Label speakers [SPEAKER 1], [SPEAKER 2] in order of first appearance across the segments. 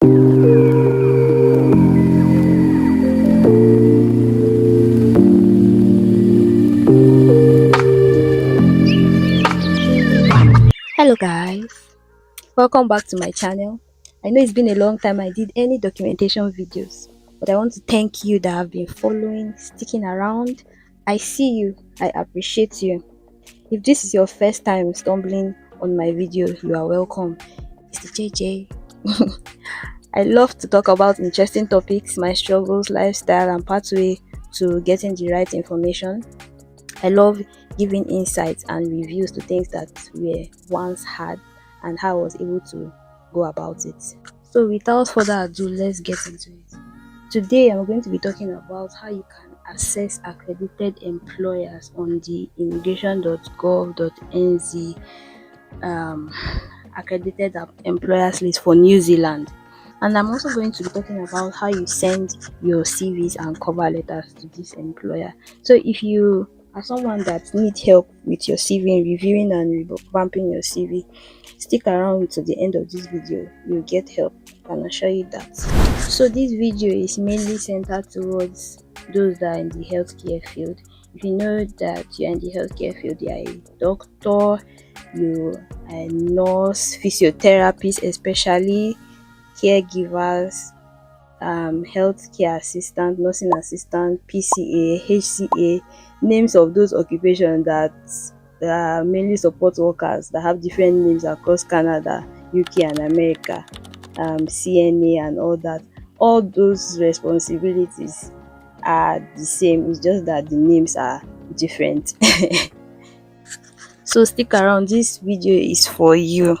[SPEAKER 1] Hello guys, welcome back to my channel. I know it's been a long time I did any documentation videos, but I want to thank you that have been following, sticking around. I see you, I appreciate you. If this is your first time stumbling on my video, you are welcome. It's the JJ. I love to talk about interesting topics, my struggles, lifestyle, and pathway to getting the right information. I love giving insights and reviews to things that were once had and how I was able to go about it. So without further ado, let's get into it. Today I'm going to be talking about how you can access accredited employers on the immigration.gov.nz accredited employers list for New Zealand. And I'm also going to be talking about how you send your CVs and cover letters to this employer. So if you are someone that needs help with your CV, reviewing and revamping your CV, stick around to the end of this video. You'll get help, I can assure you that. So this video is mainly centered towards those that are in the healthcare field. If you know that you're in the healthcare field, you are a doctor, you are a nurse, physiotherapist, especially caregivers, healthcare assistant, nursing assistant, PCA, HCA, names of those occupations that are mainly support workers that have different names across Canada, UK, and America, CNA, and all that. All those responsibilities are the same, it's just that the names are different. So stick around, this video is for you.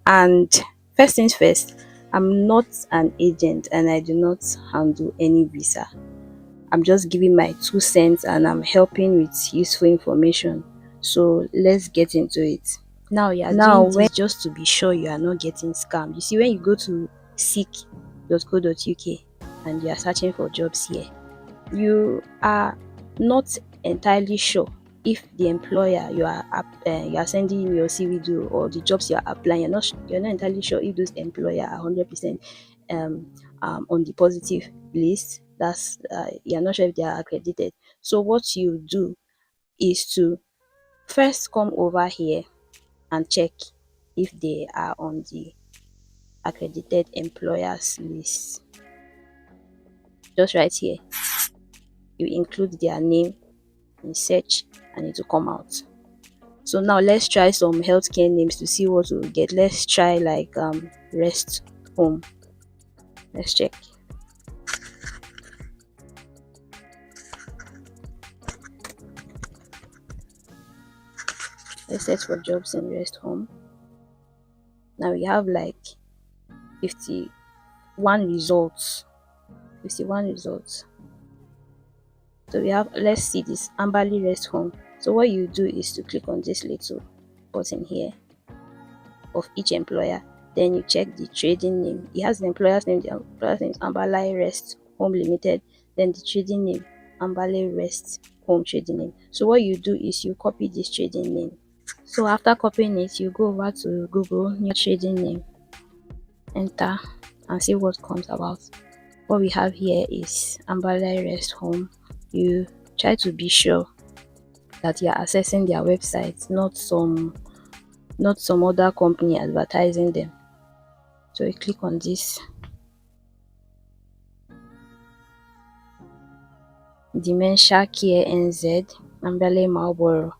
[SPEAKER 1] And first things first, I'm not an agent and I do not handle any visa. I'm just giving my 2 cents and I'm helping with useful information. So let's get into it. Now doing this just to be sure you are not getting scammed. You see, when you go to seek.co.uk and you are searching for jobs here, you are not entirely sure if the employer you are sending your CV to or the jobs you are applying, you're not entirely sure if those employer are 100% on the positive list. That's you're not sure if they are accredited. So what you do is to first come over here and check if they are on the accredited employers list. Just right here, you include their name in search and it will come out. So now let's try some healthcare names to see what we'll get. Let's try like rest home. Let's check. Let's search for jobs in rest home. Now we have like 51 results. 51 results. So we have, let's see this Amberley Rest Home. So what you do is to click on this little button here of each employer. Then you check the trading name. It has the employer's name. The employer's name is Amberley Rest Home Limited. Then the trading name, Amberley Rest Home Trading Name. So what you do is you copy this trading name. So after copying it, you go over to Google, new trading name, enter and see what comes about. What we have here is Amberley Rest Home. You try to be sure that you are accessing their website, not some other company advertising them. So you click on this Dementia Care NZ Amberley Marlborough.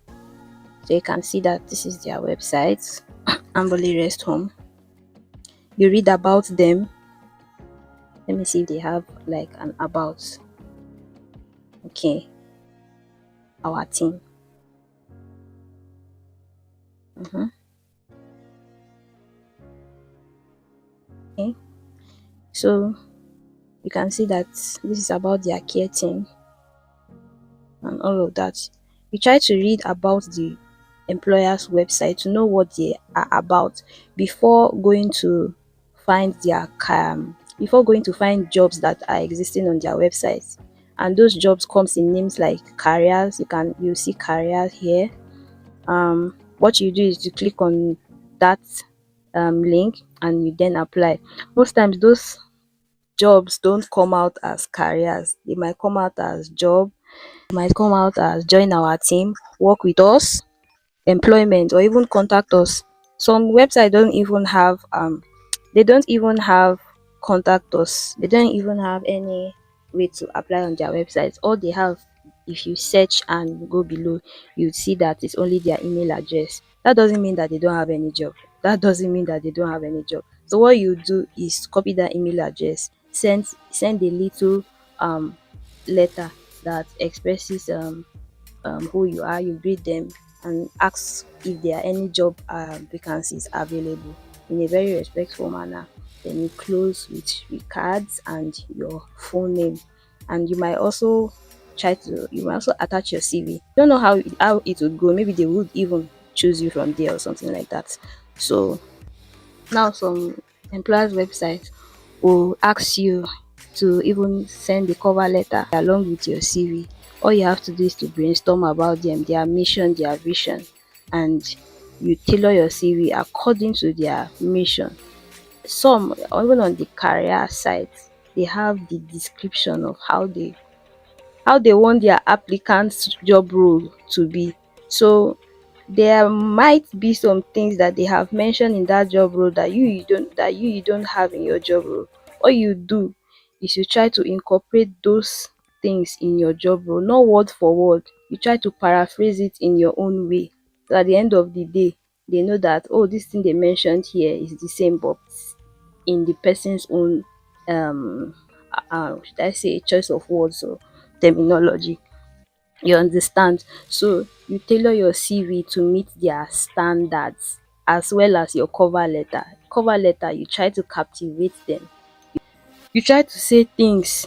[SPEAKER 1] So you can see that this is their website, Amberley Rest Home. You read about them. Let me see if they have like an about. Okay, our team. Okay, so you can see that this is about their care team and all of that. You try to read about the employer's website to know what they are about before going to find jobs that are existing on their website. And those jobs comes in names like careers. You see careers here. What you do is to click on that link and you then apply. Most times those jobs don't come out as careers. They might come out as job, might come out as join our team, work with us, employment, or even contact us. Some websites don't even have they don't even have contact us. They don't even have any way to apply on their websites. All they have, if you search and go below, you see that it's only their email address. That doesn't mean that they don't have any job. That doesn't mean that they don't have any job. So what you do is copy that email address, send a little um letter that expresses who you are, you greet them and ask if there are any job vacancies available in a very respectful manner. Then you close with cards and your full name. And you might also attach your CV. Don't know how it would go. Maybe they would even choose you from there or something like that. So now some employers websites will ask you to even send a cover letter along with your CV. All you have to do is to brainstorm about them, their mission, their vision, and you tailor your CV according to their mission. Some, even on the career site, they have the description of how they want their applicant's job role to be. So there might be some things that they have mentioned in that job role that you don't have in your job role. All you do is you try to incorporate those things in your job role, not word for word. You try to paraphrase it in your own way. So at the end of the day, they know that, oh, this thing they mentioned here is the same, but in the person's own should I say choice of words or terminology. You understand? So you tailor your CV to meet their standards as well as your cover letter. Cover letter, you try to captivate them. You try to say things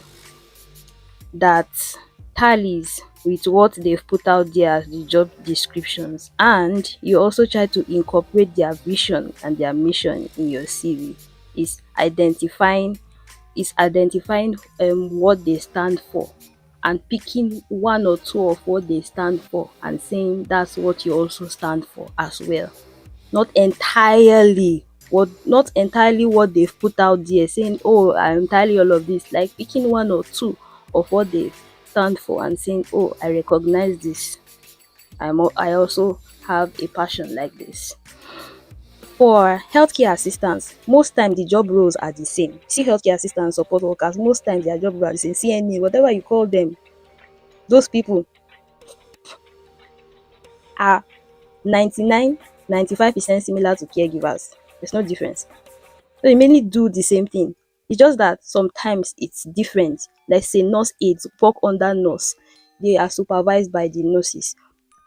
[SPEAKER 1] that tallies with what they've put out there as the job descriptions, and you also try to incorporate their vision and their mission in your CV. Is identifying what they stand for and picking one or two of what they stand for and saying that's what you also stand for as well. Not entirely what they've put out there, saying, oh, I'm entirely all of this. Like picking one or two of what they stand for and saying, oh, I recognize this. I also have a passion like this. For healthcare assistants, most time the job roles are the same. See healthcare assistants, support workers, most times their job roles are the same. CNA, whatever you call them, those people are 99, 95% similar to caregivers. There's no difference. So they mainly do the same thing. It's just that sometimes it's different. Let's say nurse aides work under nurse. They are supervised by the nurses.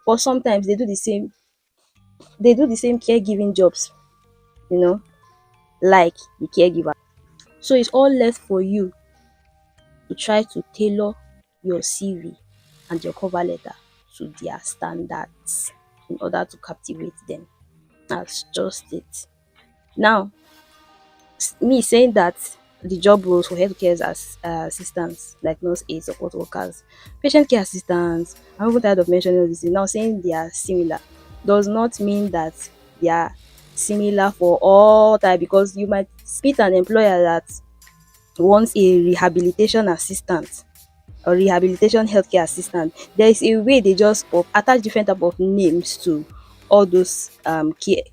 [SPEAKER 1] But sometimes they do the same caregiving jobs, you know, like the caregiver. So it's all left for you to try to tailor your CV and your cover letter to their standards in order to captivate them. That's just it. Now, me saying that the job roles for healthcare as assistants, like nurse aides, support workers, patient care assistants, I'm even tired of mentioning all this. Now, saying they are similar does not mean that they are similar for all time, because you might meet an employer that wants a rehabilitation assistant or rehabilitation healthcare assistant. There is a way they just attach different type of names to all those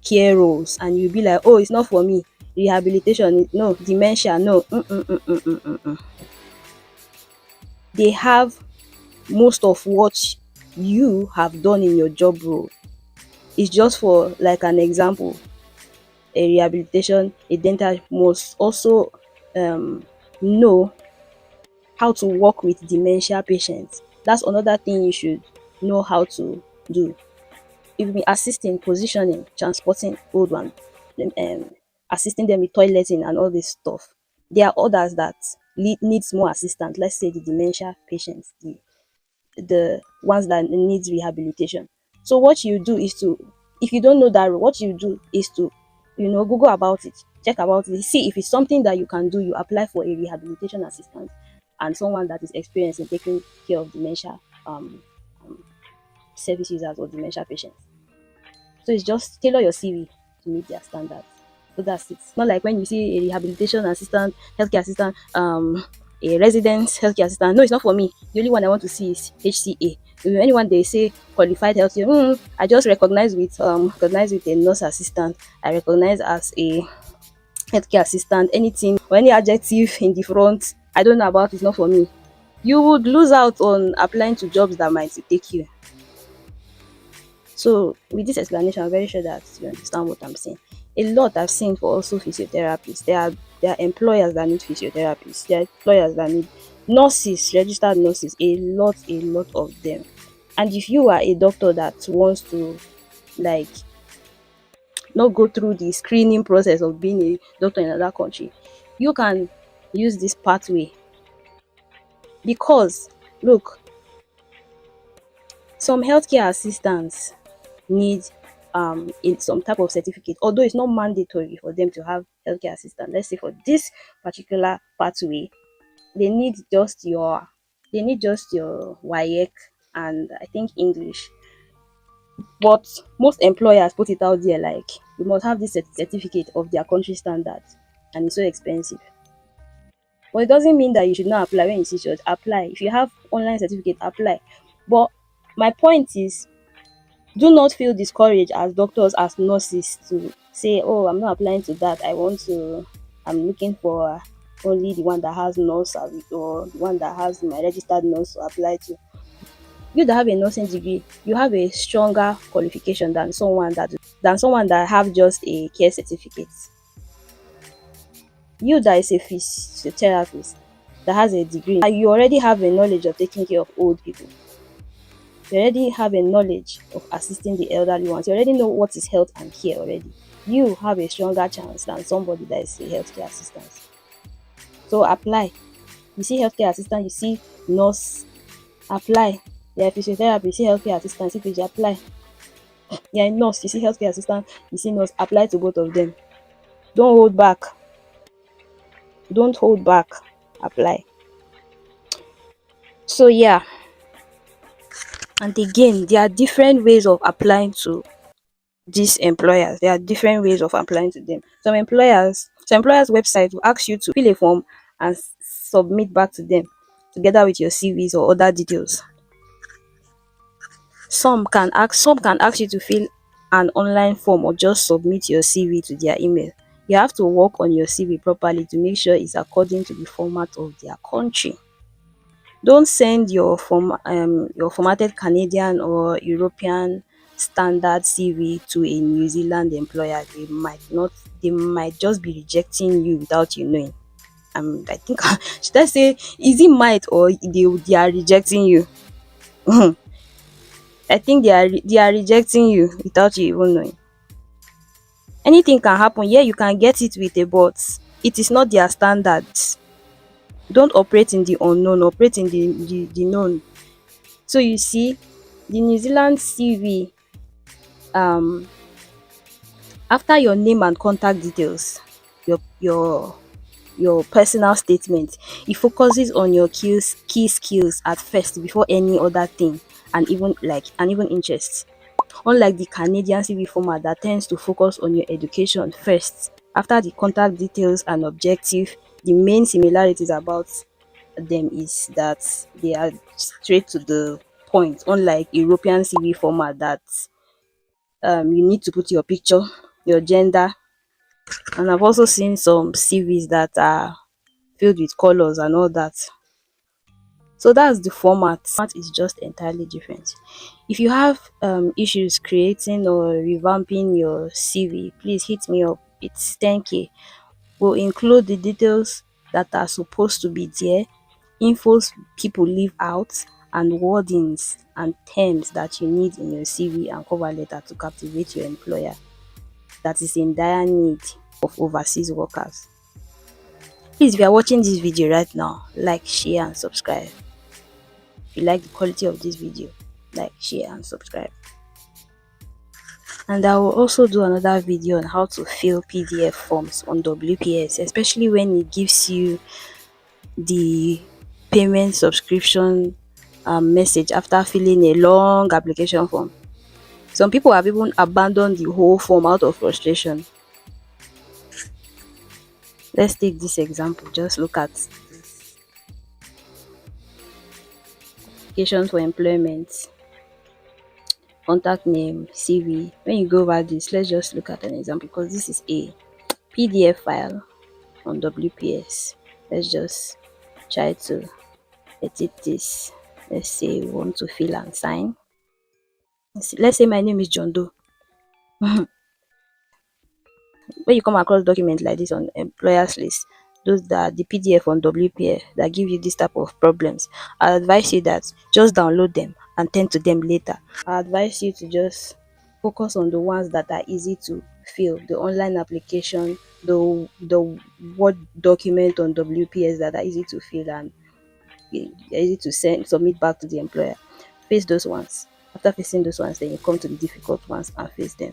[SPEAKER 1] care roles, and you'll be like, oh, it's not for me. Rehabilitation, no. Dementia, no. They have most of what you have done in your job role. It's just for like an example, a rehabilitation, a dental must also know how to work with dementia patients. That's another thing you should know how to do. You've been assisting, positioning, transporting old one, assisting them with toileting and all this stuff. There are others that needs more assistance. Let's say the dementia patients, the ones that needs rehabilitation. So what you do is to, if you don't know that, what you do is to, Google about it, check about it, see if it's something that you can do. You apply for a rehabilitation assistant and someone that is experienced in taking care of dementia service users or dementia patients. So it's just tailor your CV to meet their standards. So that's it. Not like when you see a rehabilitation assistant, healthcare assistant, a residence healthcare assistant. No, it's not for me. The only one I want to see is HCA. Anyone they say qualified healthcare, I just recognize with a nurse assistant. I recognize as a healthcare assistant. Anything or any adjective in the front, I don't know about. It's not for me. You would lose out on applying to jobs that might take you. So with this explanation, I'm very sure that you understand what I'm saying. A lot I've seen for also physiotherapists. There are employers that need physiotherapists. There are employers that need nurses, registered nurses. A lot of them. And if you are a doctor that wants to like not go through the screening process of being a doctor in another country, you can use this pathway because look, some healthcare assistants need in some type of certificate, although it's not mandatory for them to have healthcare assistant. Let's say for this particular pathway, they need just your WAEC and I think English. But most employers put it out there like you must have this certificate of their country standards, and it's so expensive. But it doesn't mean that you should not apply. When you see should apply. If you have online certificate, apply. But my point is, do not feel discouraged as doctors, as nurses to say, oh, I'm not applying to that. I'm looking for only the one that has nurse or the one that has my registered nurse to apply to. You that have a nursing degree, you have a stronger qualification than someone that have just a care certificate. You that is a physiotherapist that has a degree, you already have a knowledge of taking care of old people. You already have a knowledge of assisting the elderly ones. You already know what is health and care already. You have a stronger chance than somebody that is a healthcare assistant. So apply. You see healthcare assistant, you see nurse, apply. You're a physiotherapist, you see healthcare assistant, if you apply. You're a nurse, you see healthcare assistant, you see nurse, apply to both of them. Don't hold back. Don't hold back. Apply. So yeah. And again, there are different ways of applying to these employers. There are different ways of applying to them. Some employers website will ask you to fill a form and submit back to them together with your CVs or other details. Some can ask you to fill an online form or just submit your CV to their email. You have to work on your CV properly to make sure it's according to the format of their country. Don't send your formatted Canadian or European standard CV to a New Zealand employer. They might just be rejecting you without you knowing. I think should I say is it might or they are rejecting you? I think they are rejecting you without you even knowing. Anything can happen. Yeah, you can get it with a but it is not their standards. Don't operate in the unknown, operate in the known. So you see, the New Zealand CV, after your name and contact details, your personal statement, it focuses on your key skills at first before any other thing, and even interests. Unlike the Canadian CV format that tends to focus on your education first, after the contact details and objective, the main similarities about them is that they are straight to the point, unlike European CV format that you need to put your picture, your gender, and I've also seen some CVs that are filled with colors and all that. So that's the format. Format is just entirely different. If you have issues creating or revamping your CV, please hit me up. It's 10K. We'll include the details that are supposed to be there, infos people leave out, and wordings and terms that you need in your CV and cover letter to captivate your employer that is in dire need of overseas workers. Please, if you are watching this video right now, like, share, and subscribe. If you like the quality of this video, like, share, and subscribe. And I will also do another video on how to fill PDF forms on WPS, especially when it gives you the payment subscription message after filling a long application form. Some people have even abandoned the whole form out of frustration. Let's take this example. Just look at application for employment, contact name, CV. When you go over this, let's just look at an example because this is a PDF file on WPS. Let's just try to edit this. Let's say we want to fill and sign. Let's say my name is John Doe. When you come across documents like this on employers list, those that the PDF on WPA that give you this type of problems, I advise you that just download them and tend to them later. I advise you to just focus on the ones that are easy to fill, the online application, the Word document on WPS that are easy to fill and easy to submit back to the employer. Face those ones. After facing those ones, then you come to the difficult ones and face them.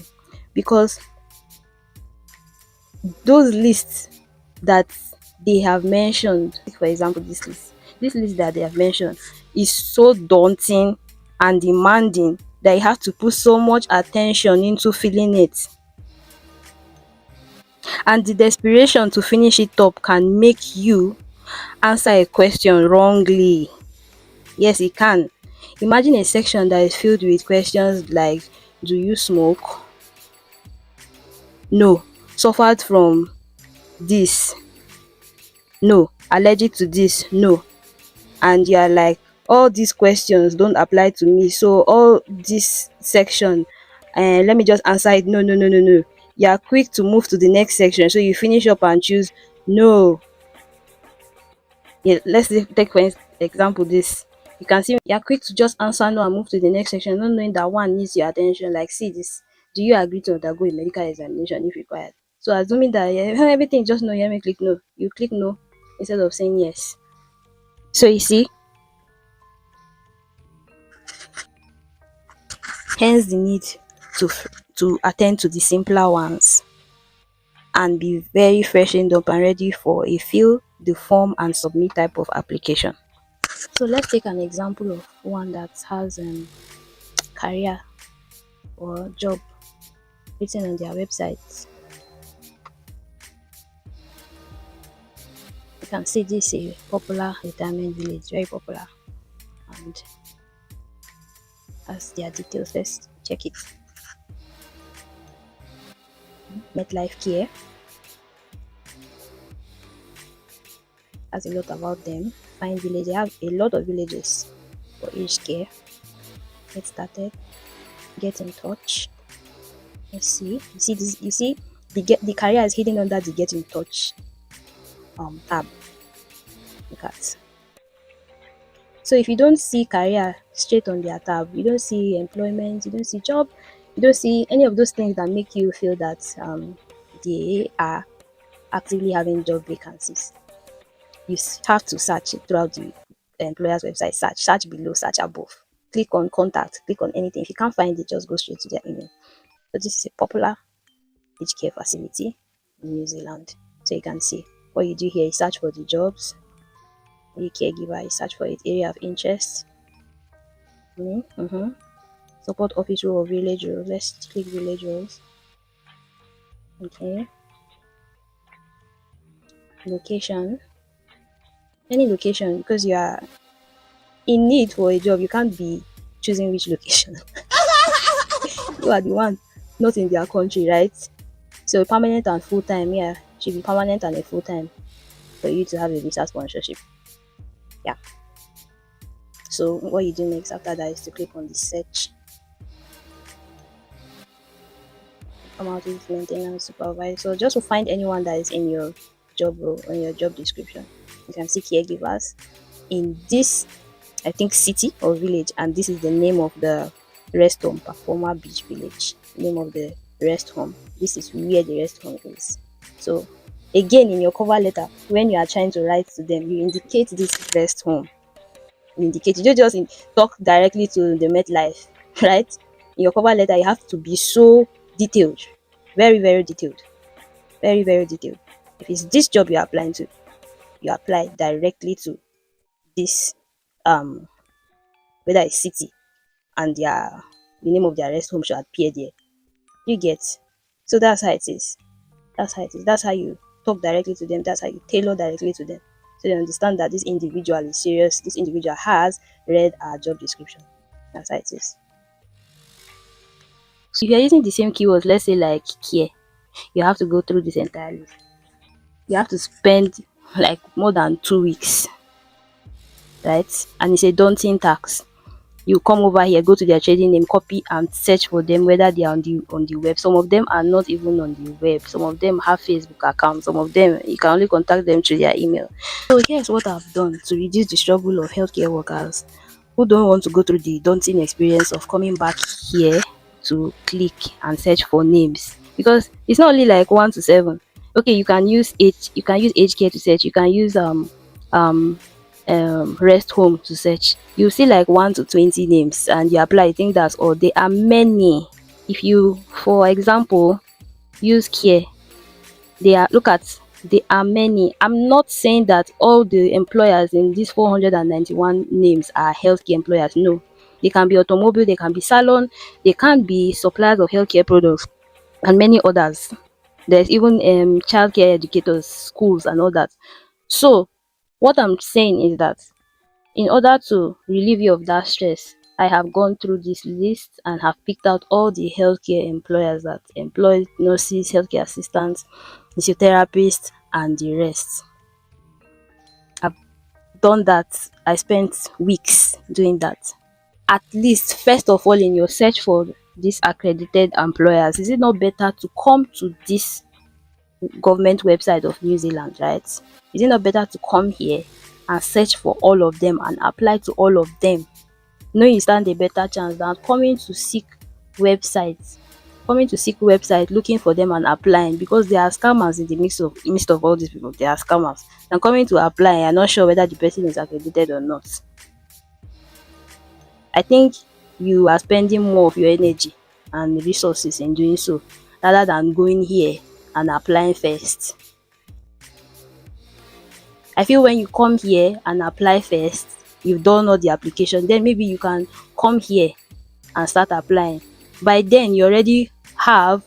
[SPEAKER 1] Because those lists that they have mentioned, for example, this list that they have mentioned is so daunting and demanding that you have to put so much attention into filling it, and the desperation to finish it up can make you answer a question wrongly. Yes, it can. Imagine a section that is filled with questions like, do you smoke? No. Suffered from this? No. Allergic to this? No. And you are like, all these questions don't apply to me, so all this section, let me just answer it. No, no, no, no, no. You are quick to move to the next section, so you finish up and choose no. Yeah, take for example this. You can see you are quick to just answer no and move to the next section, not knowing that one needs your attention. Like, see this, do you agree to undergo a medical examination if required? So assuming that, yeah, everything just no, yeah, me click no, you click no instead of saying yes. So you see, hence the need to attend to the simpler ones and be very freshened up and ready for a fill the form and submit type of application. So let's take an example of one that has career or job written on their website. You can see this is a popular retirement village, very popular, and as their details, let's check it. MetLife Care has a lot about them. Fine village, they have a lot of villages for aged care. Get started, get in touch. Let's see. You see this, you see the career is hidden under the get in touch tab. Look at. So if you don't see career straight on their tab, you don't see employment, you don't see job, you don't see any of those things that make you feel that they are actively having job vacancies. You have to search it throughout the employer's website. Search below, search above. Click on contact, click on anything. If you can't find it, just go straight to their email. So this is a popular aged care facility in New Zealand. So you can see what you do here is search for the jobs. The caregiver is search for its area of interest. Support office role or village roles. Let's click village roles. Okay. Location. Any location, because you are in need for a job, you can't be choosing which location. You are the one not in their country, right? So permanent and full time, yeah, should be permanent and a full time for you to have a visa sponsorship. Yeah. So what you do next after that is to click on the search. Come out with maintenance supervisor. So just to find anyone that is in your job role or your job description. You can see caregivers in this, I think, city or village, and this is the name of the rest home, Performer Beach Village. Name of the rest home. This is where the rest home is. So again, in your cover letter, when you are trying to write to them, you indicate this rest home. You indicate, you don't just talk directly to the MetLife, right? In your cover letter, you have to be so detailed, very, very detailed, very, very detailed. If it's this job you're applying to, you apply directly to this whether it's city, and the name of their rest home should appear there. You get. So that's how it is. That's how it is. That's how you talk directly to them. That's how you tailor directly to them. So they understand that this individual is serious. This individual has read our job description. That's how it is. So if you're using the same keywords, let's say like care, you have to go through this entire list. You have to spend like more than 2 weeks, right? And it's a daunting task. You come over here, go to their trading name, copy and search for them, whether they are on the web. Some of them are not even on the web. Some of them have Facebook accounts. Some of them you can only contact them through their email. So here's what I've done to reduce the struggle of healthcare workers who don't want to go through the daunting experience of coming back here to click and search for names, because it's not only like 1 to 7. Okay, you can use age care to search. You can use um rest home to search. You see like 1 to 20 names and you apply. I think that's all. There are many. If you, for example, use care, there are many. I'm not saying that all the employers in these 491 names are healthcare employers. No, they can be automobile, they can be salon, they can be suppliers of healthcare products, and many others. There's even childcare educators, schools, and all that. So what I'm saying is that in order to relieve you of that stress, I have gone through this list and have picked out all the healthcare employers that employ nurses, healthcare assistants, physiotherapists, and the rest. I've done that. I spent weeks doing that. At least, first of all, in your search for these accredited employers, is it not better to come to this government website of New Zealand, right? Is it not better to come here and search for all of them and apply to all of them? No, you stand a better chance than websites coming to seek website looking for them and applying, because there are scammers in the midst of all these people. There are scammers and coming to apply, you're not sure whether the person is accredited or not. I think you are spending more of your energy and resources in doing so rather than going here and applying first. I feel when you come here and apply first, you've done all the application, then maybe you can come here and start applying. By then you already have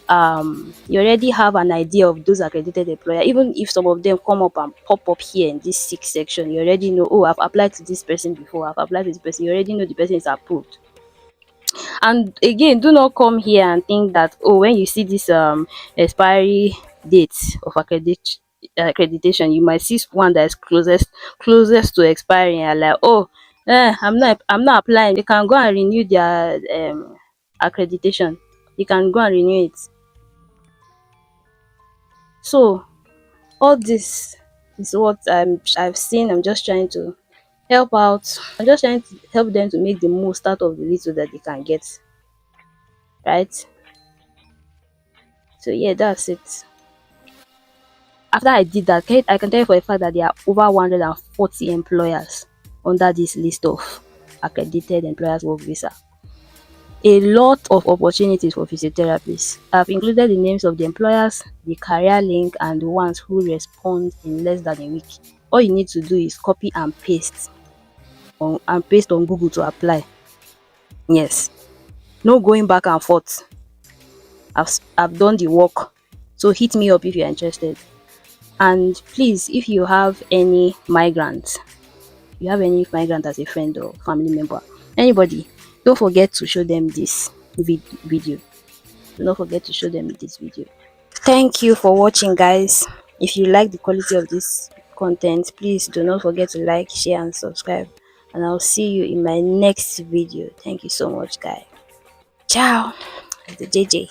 [SPEAKER 1] an idea of those accredited employer. Even if some of them come up and pop up here in this 6 section, you already know, oh, I've applied to this person before, I've applied to this person. You already know the person is approved. And again, do not come here and think that, oh, when you see this expiry date of accreditation, you might see one that is closest to expiring, and like, oh, I'm not applying. They can go and renew their accreditation. You can go and renew it. So all this is what I've seen. I'm just trying to help out. I'm just trying to help them to make the most out of the little that they can get, right? So yeah, that's it. After I did that, I can tell you for a fact that there are over 140 employers under this list of accredited employers work visa. A lot of opportunities for physiotherapists. I've included the names of the employers, the career link, and the ones who respond in less than a week. All you need to do is copy and paste on Google to apply. Yes, no going back and forth. I've done the work. So hit me up if you're interested. And please, if you have any migrants, as a friend or family member, anybody, don't forget to show them this video. Do not forget to show them this video. Thank you for watching, guys. If you like the quality of this content, please do not forget to like, share, and subscribe. And I'll see you in my next video. Thank you so much, guys. Ciao. The JJ.